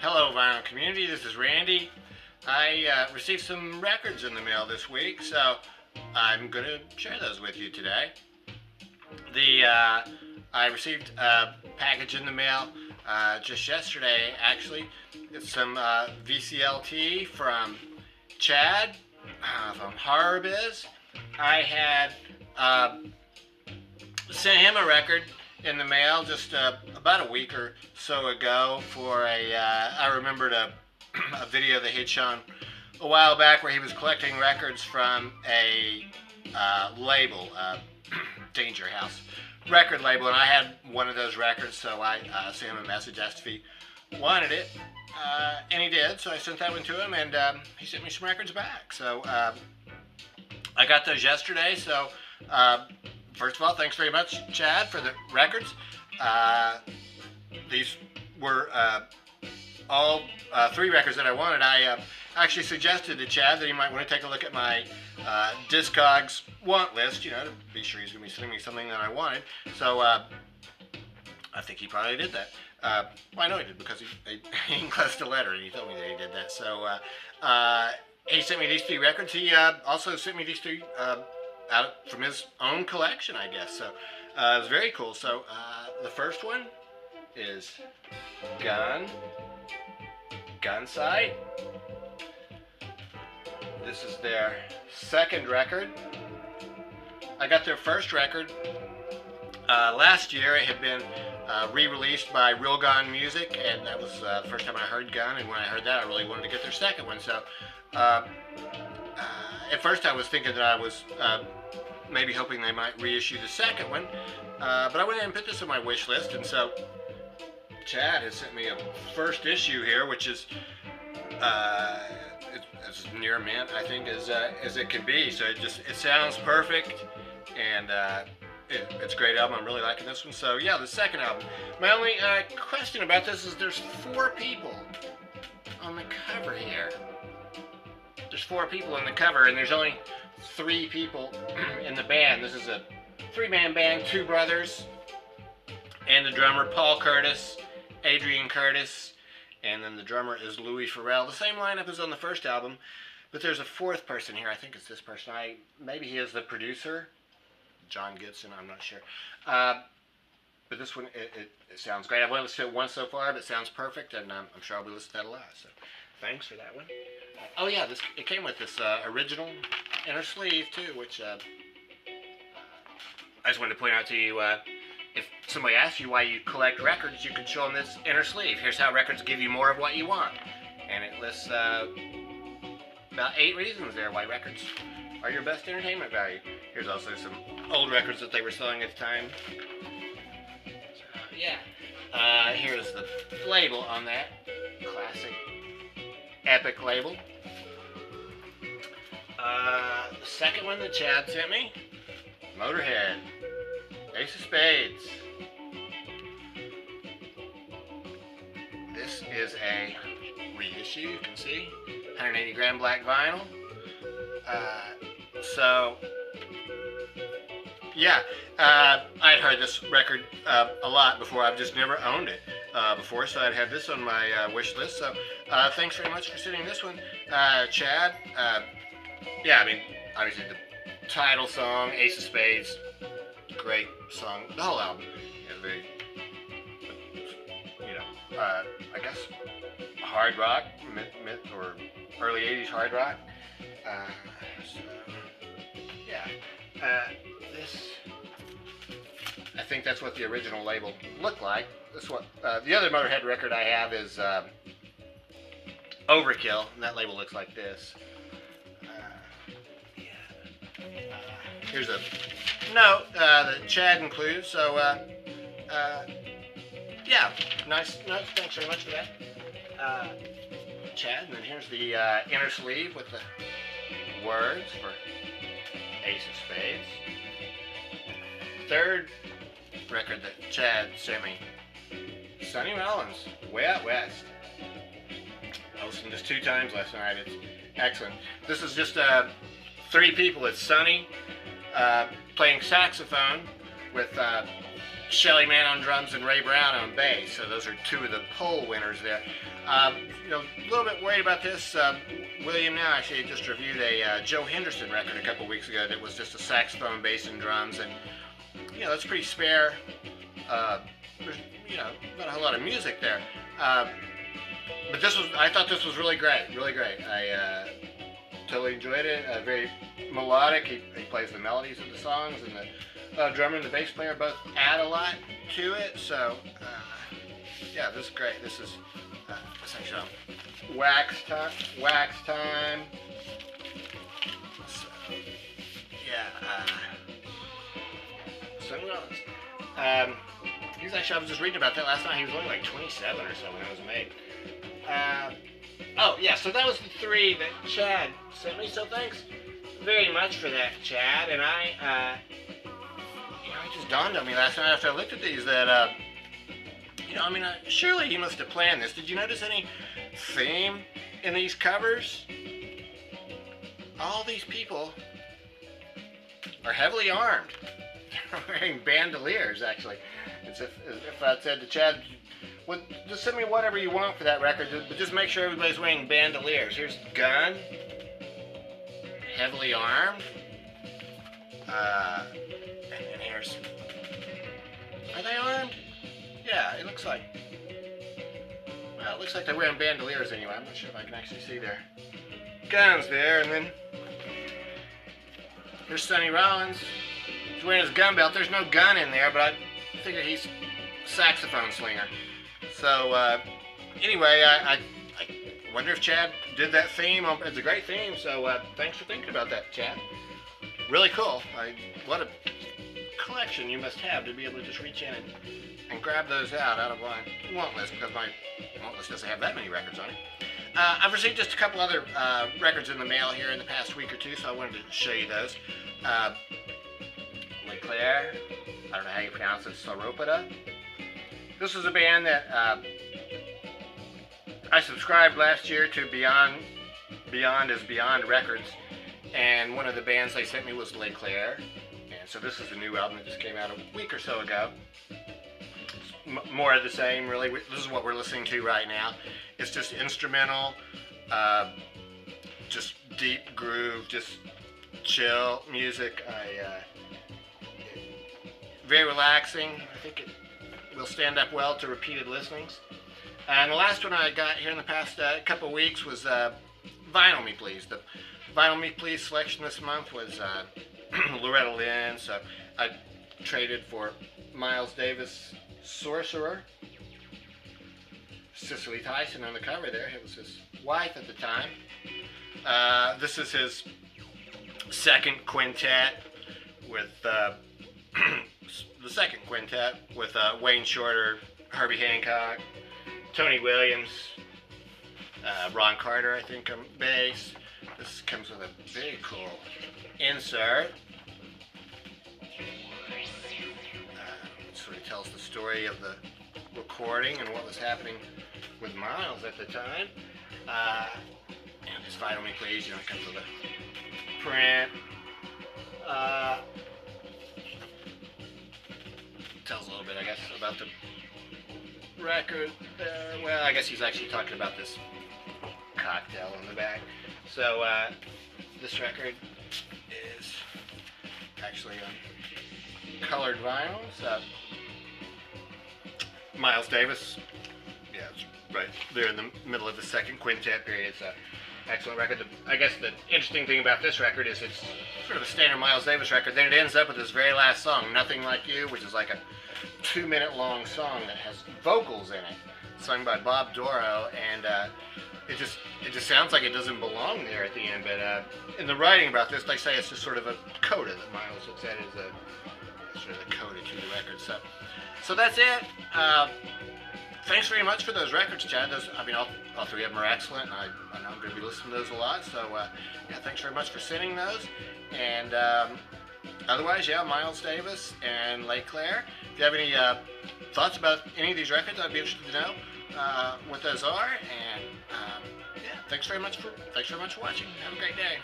Hello vinyl community, this is Randy. I received some records in the mail this week, so I'm going to share those with you today. I received a package in the mail just yesterday, actually. It's some VCLT from Chad from Horror Biz. I had sent him a record in the mail just about a week or so ago for I remembered a video that he'd shown a while back where he was collecting records from a label, Danger House record label, and I had one of those records, so I sent him a message, asked if he wanted it, and he did, so I sent that one to him, and he sent me some records back. So I got those yesterday, so first of all, thanks very much, Chad, for the records. These were all three records that I wanted. I actually suggested to Chad that he might want to take a look at my Discogs want list, you know, to be sure he's going to be sending me something that I wanted. So I think he probably did that. Well, I know he did because he enclosed a letter and he told me that he did that. So he sent me these three records. He also sent me these three out from his own collection, I guess. So it was very cool. So the first one is Gunsight. This is their second record. I got their first record last year. It had been re-released by Real Gun Music, and that was the first time I heard Gun, and when I heard that I really wanted to get their second one. So at first I was thinking that I was maybe hoping they might reissue the second one, but I went ahead and put this on my wish list, and so Chad has sent me a first issue here, which is it's near mint, I think, as it can be. So it sounds perfect, and it's a great album. I'm really liking this one. So yeah, the second album. My only question about this is there's 4 people on the cover here. There's 4 people on the cover, and there's only 3 people in the band. This is a 3-man band, 2 brothers, and the drummer Paul Curtis, Adrian Curtis, and then the drummer is Louis Farrell. The same lineup as on the first album, but there's a 4th person here. I think it's this person. Maybe he is the producer, John Gibson. I'm not sure. But this one, it sounds great. I've only listened to it once so far, but it sounds perfect, and I'm sure I'll be listening to that a lot. So thanks for that one. Oh yeah, it came with this original inner sleeve too, which I just wanted to point out to you. If somebody asks you why you collect records, you can show them this inner sleeve. Here's how records give you more of what you want. And it lists about 8 reasons there why records are your best entertainment value. Here's also some old records that they were selling at the time. So, yeah. Here's the label on that. Classic, epic label. The second one that Chad sent me, Motorhead. Ace of Spades. This is a reissue, you can see. 180 gram black vinyl. So, yeah, I'd heard this record a lot before. I've just never owned it before, so I'd had this on my wish list. So, thanks very much for sending this one, Chad. Yeah, I mean, obviously the title song, Ace of Spades, great song. The whole album is very, I guess, hard rock, mid or early 80s hard rock. So, yeah. This, I think that's what the original label looked like. That's what the other Motorhead record I have is Overkill, and that label looks like this. Here's a note that Chad includes. So, yeah, nice note. Thanks very much for that, Chad. And then here's the inner sleeve with the words for Ace of Spades. Third record that Chad sent me, Sonny Rollins, Way Out West. I listened to this 2 times last night. It's excellent. This is just 3 people. It's Sonny playing saxophone with Shelly Mann on drums and Ray Brown on bass. So those are two of the poll winners there. You know, a little bit worried about this. William now actually just reviewed a Joe Henderson record a couple weeks ago that was just a saxophone, bass, and drums, and you know that's pretty spare. There's, you know, not a whole lot of music there. But this was, I thought this was really great, really great. I totally enjoyed it. Very melodic. He plays the melodies of the songs, and the drummer and the bass player both add a lot to it. So, yeah, this is great. This is essentially wax time. So, yeah. So he's actually, I was just reading about that last night. He was only like 27 or so when it was made. Oh, yeah, so that was the three that Chad sent me, so thanks very much for that, Chad. And you know, it just dawned on me last night after I looked at these that, you know, I mean, surely he must have planned this. Did you notice any theme in these covers? All these people are heavily armed. They're wearing bandoliers, actually. It's if I said to Chad, well, just send me whatever you want for that record, but just make sure everybody's wearing bandoliers. Here's gun, heavily armed, and then here's, are they armed? Yeah, it looks like, well, it looks like they're wearing bandoliers anyway. I'm not sure if I can actually see their guns there. And then here's Sonny Rollins. He's wearing his gun belt. There's no gun in there, but I figure he's a saxophone slinger. So, anyway, I wonder if Chad did that theme. It's a great theme, so thanks for thinking about that, Chad. Really cool. What a collection you must have to be able to just reach in and grab those out of my want list, because my want list doesn't have that many records on it. I've received just a couple other records in the mail here in the past week or two, so I wanted to show you those. Leclerc, I don't know how you pronounce it, Sauropoda. This is a band that I subscribed last year to Beyond is Beyond Records, and one of the bands they sent me was Leclerc, and so this is a new album that just came out a week or so ago. It's more of the same, really. This is what we're listening to right now. It's just instrumental, just deep groove, just chill music. Very relaxing. I think it will stand up well to repeated listenings. And the last one I got here in the past couple of weeks was Vinyl Me Please. The Vinyl Me Please selection this month was Loretta Lynn. So I traded for Miles Davis Sorcerer. Cicely Tyson on the cover there. It was his wife at the time. This is his second quintet with the second quintet with Wayne Shorter, Herbie Hancock, Tony Williams, Ron Carter, I think, on bass. This comes with a very cool insert. Sort of tells the story of the recording and what was happening with Miles at the time. And this Vinyl Me Please, you know, it comes with a print. Tells a little bit, I guess, about the record. Well, I guess he's actually talking about this cocktail in the back. So, this record is actually on colored vinyl. So, Miles Davis, yeah, it's right there in the middle of the second quintet period. So, excellent record. I guess the interesting thing about this record is it's sort of a standard Miles Davis record. Then it ends up with this very last song, Nothing Like You, which is like a 2-minute long song that has vocals in it, sung by Bob Doro, and it just sounds like it doesn't belong there at the end. But in the writing about this, they say it's just sort of a coda that Miles looks at as a sort of the coda to the record. So that's it. Thanks very much for those records, Chad. Those, I mean, all three of them are excellent, and I know I'm going to be listening to those a lot. So, yeah, thanks very much for sending those. And otherwise, yeah, Miles Davis and Leclerc. If you have any thoughts about any of these records, I'd be interested to know what those are. And yeah, thanks very much for watching. Have a great day.